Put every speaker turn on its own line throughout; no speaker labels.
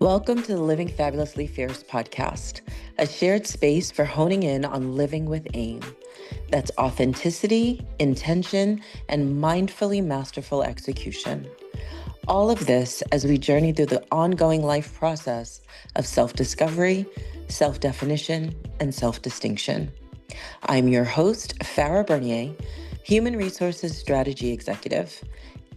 Welcome to the Living Fabulously Fierce podcast, a shared space for honing in on living with aim. That's authenticity, intention, and mindfully masterful execution. All of this as we journey through the ongoing life process of self-discovery, self-definition, and self-distinction. I'm your host, Farah Bernier, Human Resources Strategy Executive,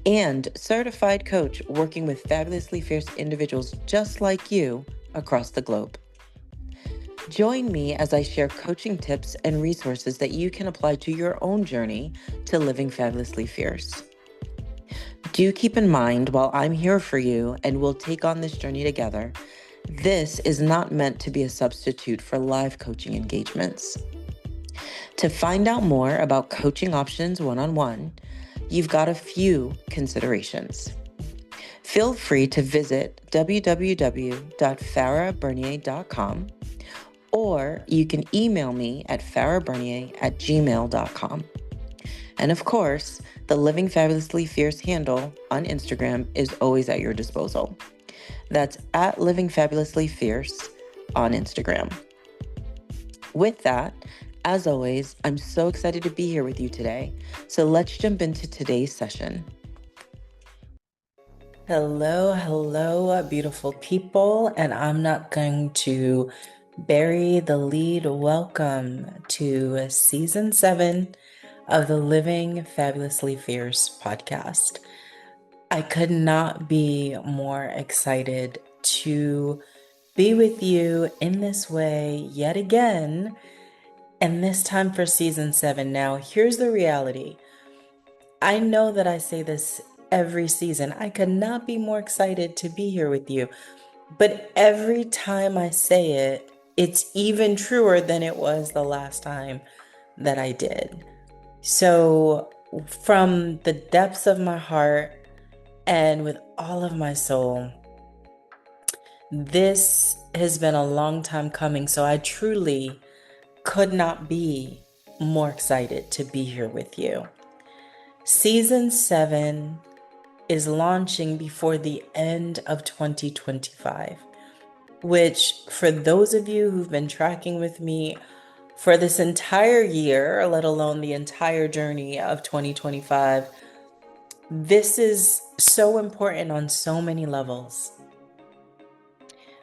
and certified coach working with fabulously fierce individuals just like you across the globe. Join me as I share coaching tips and resources that you can apply to your own journey to living fabulously fierce. Do keep in mind, while I'm here for you and we'll take on this journey together, this is not meant to be a substitute for live coaching engagements. To find out more about coaching options one-on-one, you've got a few considerations. Feel free to visit www.farahbernier.com, or you can email me at farahbernier@gmail.com. And of course, the Living Fabulously Fierce handle on Instagram is always at your disposal. That's at Living Fabulously Fierce on Instagram. With that, as always, I'm so excited to be here with you today. So let's jump into today's session. Hello, beautiful people. And I'm not going to bury the lead. Welcome to season 7 of the Living Fabulously Fierce podcast. I could not be more excited to be with you in this way yet again. And this time for season 7. Now, here's the reality. I know that I say this every season. I could not be more excited to be here with you. But every time I say it, it's even truer than it was the last time that I did. So, from the depths of my heart and with all of my soul, this has been a long time coming. So I truly could not be more excited to be here with you. Season 7 is launching before the end of 2025, which for those of you who've been tracking with me for this entire year, let alone the entire journey of 2025, this is so important on so many levels.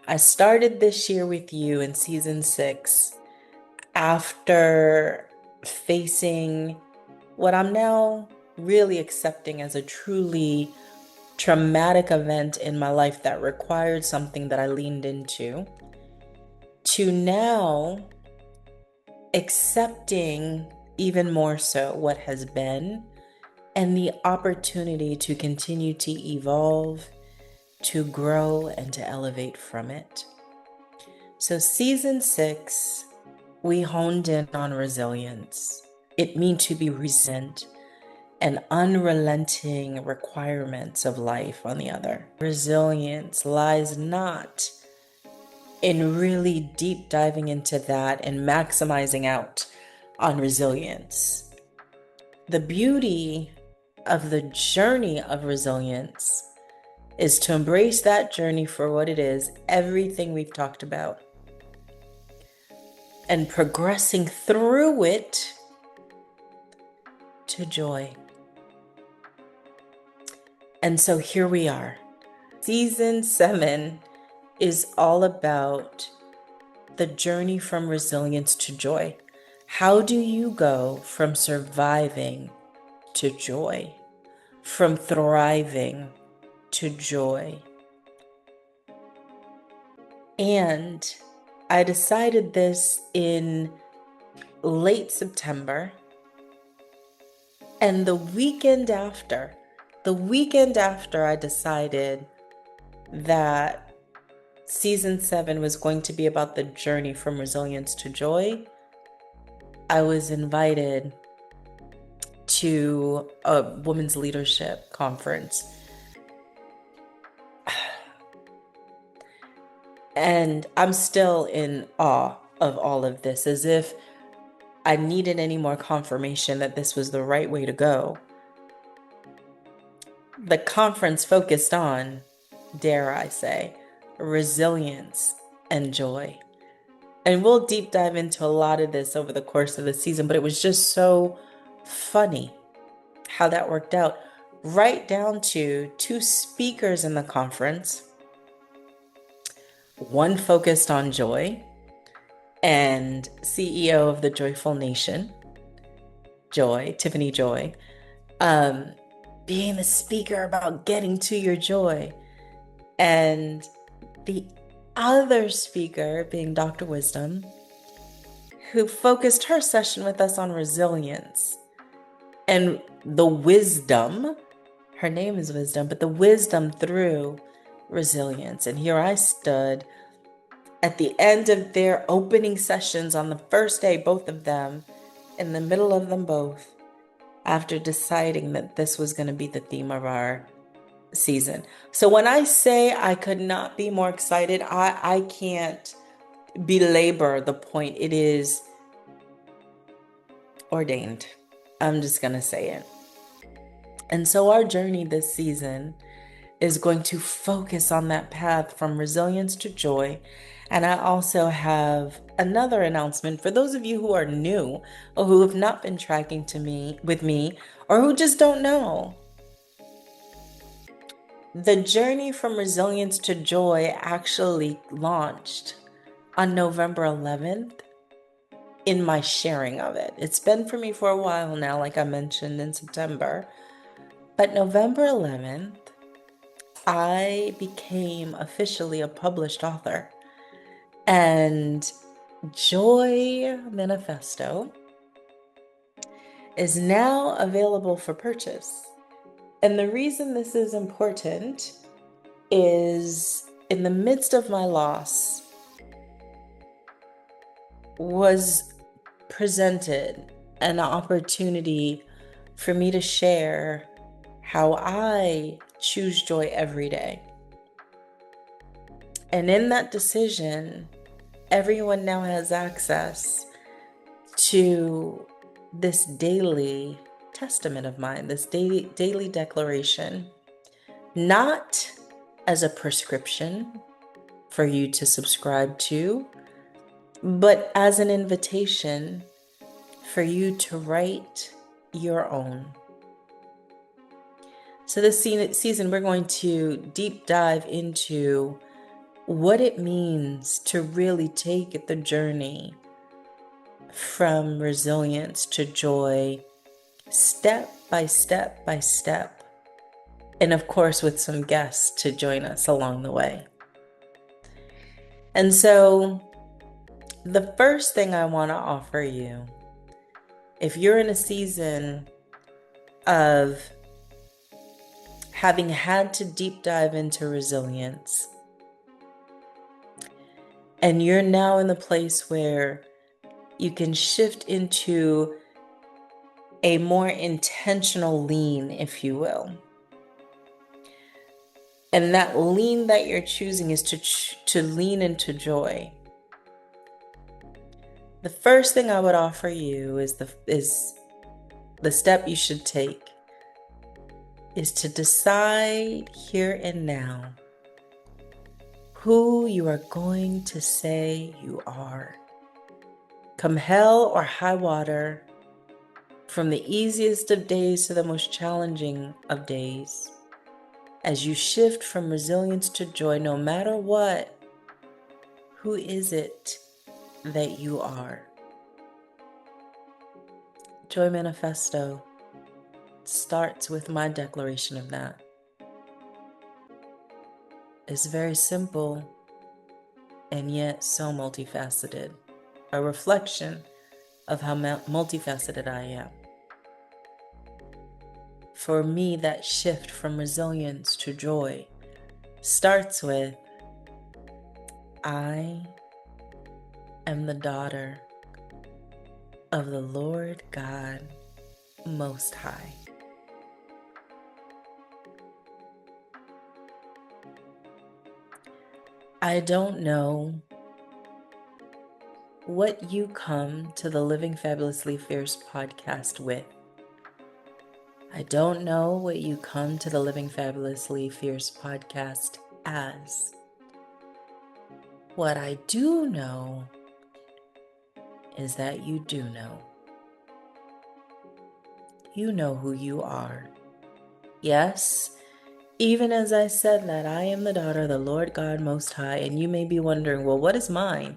I started this year with you in season 6 after facing what I'm now really accepting as a truly traumatic event in my life that required something that I leaned into, to now accepting even more so what has been and the opportunity to continue to evolve, to grow, and to elevate from it. So season 6, we honed in on resilience. It means to be resilient and unrelenting requirements of life on the other. Resilience lies not in really deep diving into that and maximizing out on resilience. The beauty of the journey of resilience is to embrace that journey for what it is, everything we've talked about, and progressing through it to joy. And so here we are. Season 7 is all about the journey from resilience to joy. How do you go from surviving to joy, from thriving to joy? And I decided this in late September, and the weekend after I decided that season 7 was going to be about the journey from resilience to joy, I was invited to a women's leadership conference. And I'm still in awe of all of this, as if I needed any more confirmation that this was the right way to go. The conference focused on, dare I say, resilience, and joy. And we'll deep dive into a lot of this over the course of the season, but it was just so funny how that worked out. Right down to two speakers in the conference, one focused on joy and CEO of the Joyful Nation, Tiffany Joy, being the speaker about getting to your joy. And the other speaker being Dr. Wisdom, who focused her session with us on resilience and the wisdom. Her name is Wisdom, but the wisdom through resilience. And here I stood at the end of their opening sessions on the first day, both of them, in the middle of them both, after deciding that this was going to be the theme of our season. So when I say I could not be more excited, I can't belabor the point. It is ordained. I'm just going to say it. And so our journey this season is going to focus on that path from resilience to joy. And I also have another announcement for those of you who are new or who have not been tracking with me, or who just don't know. The journey from resilience to joy actually launched on November 11th in my sharing of it. It's been for me for a while now, like I mentioned in September. But November 11th, I became officially a published author. And Joy Manifesto is now available for purchase. And the reason this is important is in the midst of my loss was presented an opportunity for me to share how I choose joy every day. And in that decision, everyone now has access to this daily testament of mine, this daily declaration, not as a prescription for you to subscribe to, but as an invitation for you to write your own. So this season, we're going to deep dive into what it means to really take the journey from resilience to joy, step by step by step. And of course, with some guests to join us along the way. And so the first thing I want to offer you, if you're in a season of having had to deep dive into resilience, and you're now in the place where you can shift into a more intentional lean, if you will. And that lean that you're choosing is to lean into joy. The first thing I would offer you is the step you should take is to decide here and now who you are going to say you are. Come hell or high water, from the easiest of days to the most challenging of days, as you shift from resilience to joy, no matter what, who is it that you are? Joy Manifesto starts with my declaration of that. It's very simple and yet so multifaceted, a reflection of how multifaceted I am. For me, that shift from resilience to joy starts with, I am the daughter of the Lord God Most High. I don't know what you come to the Living Fabulously Fierce podcast with. I don't know what you come to the Living Fabulously Fierce podcast as. What I do know is that you do know. You know who you are. Yes, even as I said that, I am the daughter of the Lord God Most High, and you may be wondering, well, what is mine?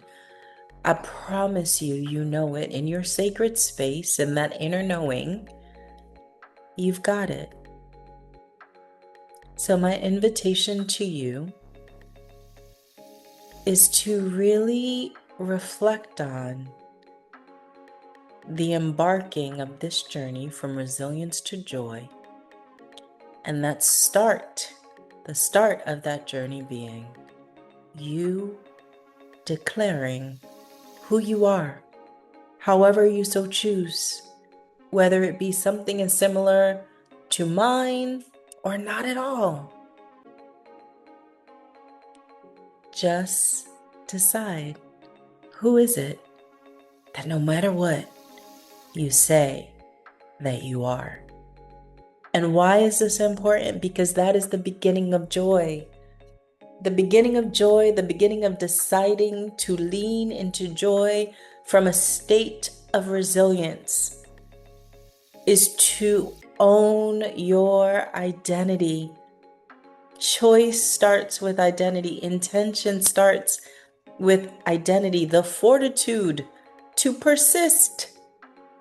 I promise you, you know it in your sacred space, in that inner knowing. You've got it. So my invitation to you is to really reflect on the embarking of this journey from resilience to joy, and the start of that journey being you declaring who you are, however you so choose, whether it be something as similar to mine or not at all. Just decide, who is it that no matter what you say that you are? And why is this important? Because that is the beginning of joy. The beginning of joy, the beginning of deciding to lean into joy from a state of resilience is to own your identity. Choice starts with identity. Intention starts with identity. The fortitude to persist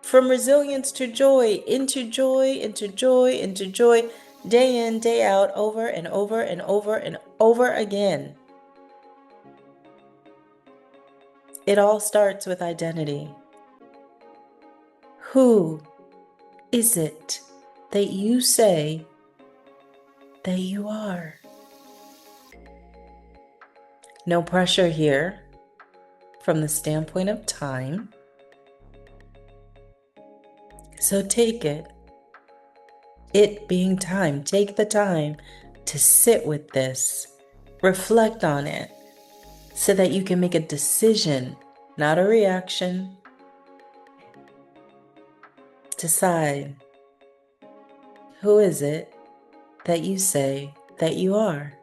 from resilience to joy, into joy, into joy, into joy, day in, day out, over and over and over and over again. It all starts with identity. Who is it that you say that you are? No pressure here from the standpoint of time. So take it. It being time, take the time to sit with this, reflect on it, so that you can make a decision, not a reaction. Decide, who is it that you say that you are?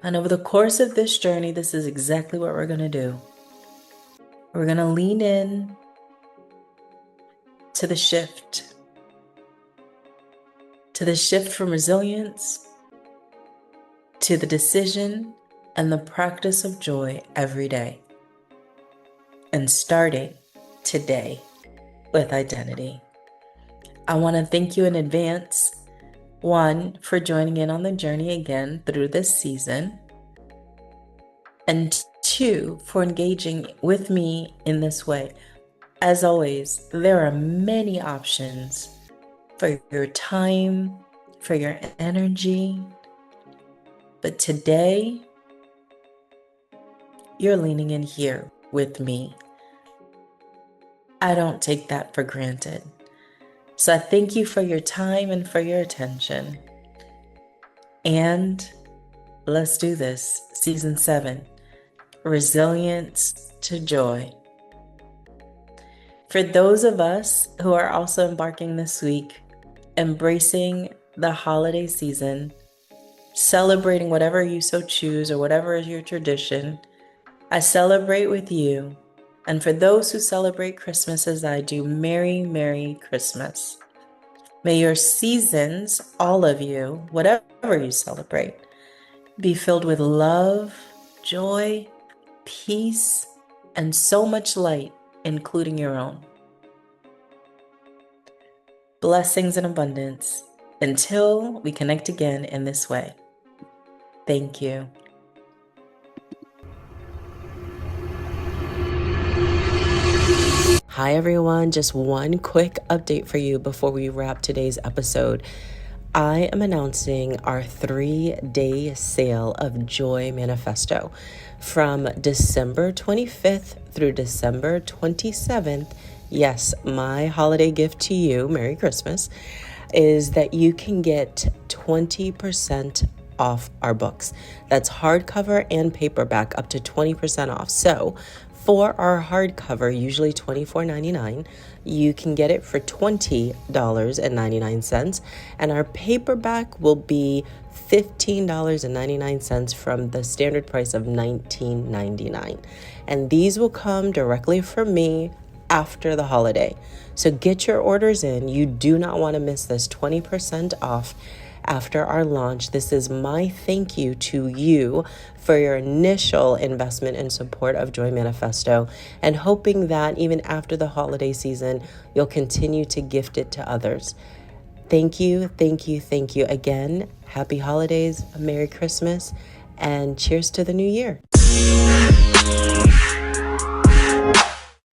And over the course of this journey, this is exactly what we're going to do. We're going to lean in to the shift from resilience to the decision and the practice of joy every day. And starting today with identity. I want to thank you in advance, one, for joining in on the journey again through this season, and two, for engaging with me in this way. As always, there are many options for your time, for your energy, but today, you're leaning in here with me. I don't take that for granted. So I thank you for your time and for your attention. And let's do this. Season 7, Resilience to Joy. For those of us who are also embarking this week, embracing the holiday season, celebrating whatever you so choose or whatever is your tradition, I celebrate with you. And for those who celebrate Christmas as I do, Merry, Merry Christmas. May your seasons, all of you, whatever you celebrate, be filled with love, joy, peace, and so much light, including your own. Blessings and abundance until we connect again in this way. Thank you. Hi everyone, just one quick update for you before we wrap today's episode. I am announcing our 3-day sale of Joy Manifesto from December 25th through December 27th. Yes, my holiday gift to you, Merry Christmas, is that you can get 20% off our books. That's hardcover and paperback, up to 20% off. So For our hardcover, usually $24.99, you can get it for $20.99, and our paperback will be $15.99 from the standard price of $19.99. And these will come directly from me after the holiday. So get your orders in. You do not want to miss this 20% off after our launch. This is my thank you to you for your initial investment and support of Joy Manifesto, and hoping that even after the holiday season, you'll continue to gift it to others. Thank you, thank you, thank you again. Happy holidays, Merry Christmas, and cheers to the new year.